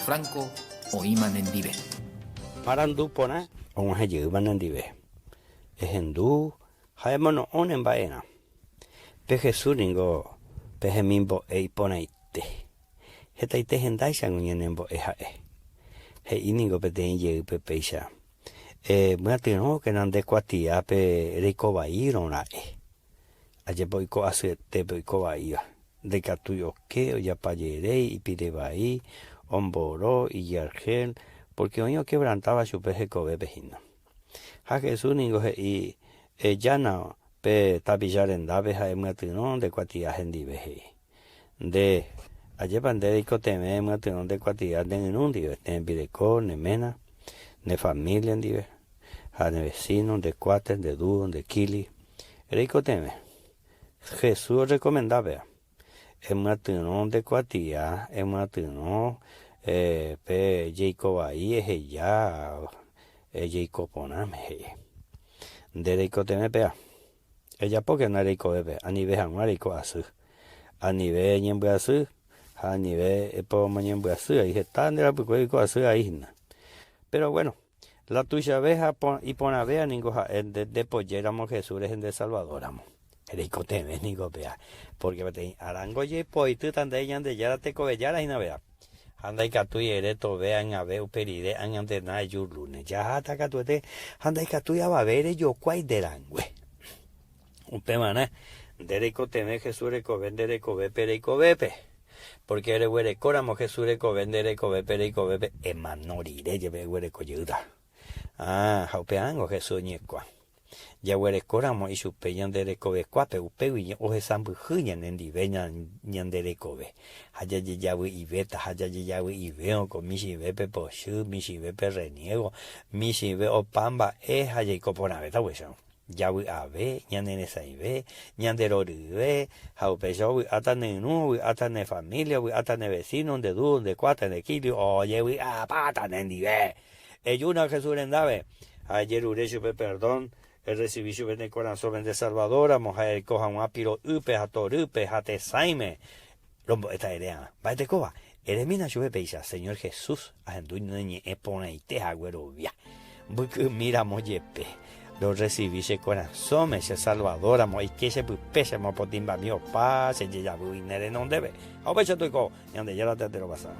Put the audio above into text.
Franco o Imanendive. Marandu pona on haye Imanendive. Ejendu haemono onen baena. Peje suningo peje mimbo eiponaite. Hetaite hendaisan unyenembo ehae. He iningo petenye pepeisha. Muatino que nande cuatia pe rico bairo nae. Aye boico acete boico baia. De catuyo que o ya payerei y pirebai, omboro y yargel, porque oño quebrantaba su peje cobe pejino. Ha Jesús ningo y llana pe tabillar en dave ha muatino de cuatia hendiveje. De aye panderico teme muatino de cuatia de inundio, en pireco, ne mena. De familia en dive, de vecinos, de cuates, de dúo, de kili. Rico teme. Jesús recomendaba. Es matino de cuatía, es matino, pe Jacob ahí, es ya, Jacob poname. De rico teme pea. Ella porque no rico bebe, a nivel han rico así. A nivel ñembe así, a nivel po mañembe así, ahí está, de la rico así ahí. Pero bueno, la tuya abeja y pon vea ningoja de polléramos Jesús en de Salvadoramos. Rico teme ningo vea. Porque te arango ye poitu tanda yan de yara te cobellara y na vea. Anda y catu y ereto vean a ver peride an de na yurlune. Ya hasta catu te anda y catu ya va a ver yo cuai de langüe. Un pemana de rico teme Jesús rico vende rico bepe rico bepe. Porque eres huere coramo Jesús reco vendere cobepe y cobepe emanorire lleve huere coyuda. Jaupeango Jesús ñequa. Ya huere coramo y su peñan de recobe cuape upewi o jesambu huñan en diveña ñandere cobe. Haya yawi y beta, haya yawi y veo con mishi bepe poshu, mishi bepe reniego, mishi ve o pamba haya y copona beta hueso. Yawi ave, ñanene saive, ñandero rive, jaupecho wi atane nu, wi atane familia, wi atane vecino, de du, de cuata, de kili, oye wi apata nendive. Eyuna Jesús endave. Ayer urecho pe perdón, el recibí en el corazón de Salvador, a mojar coja un apiro upe, a torupe, a te saime. Rombo esta idea. Va te coba. Eres mina chuve peisa, Señor Jesús, a enduño ni epona y te agüero via. Buku mira moyepe. Lo recibí se corazón, ese Salvador, amo y que se pese mo potimba mío pa, se ya bu inere non debe. A pecho tu co, y ande ya la te lo pasa.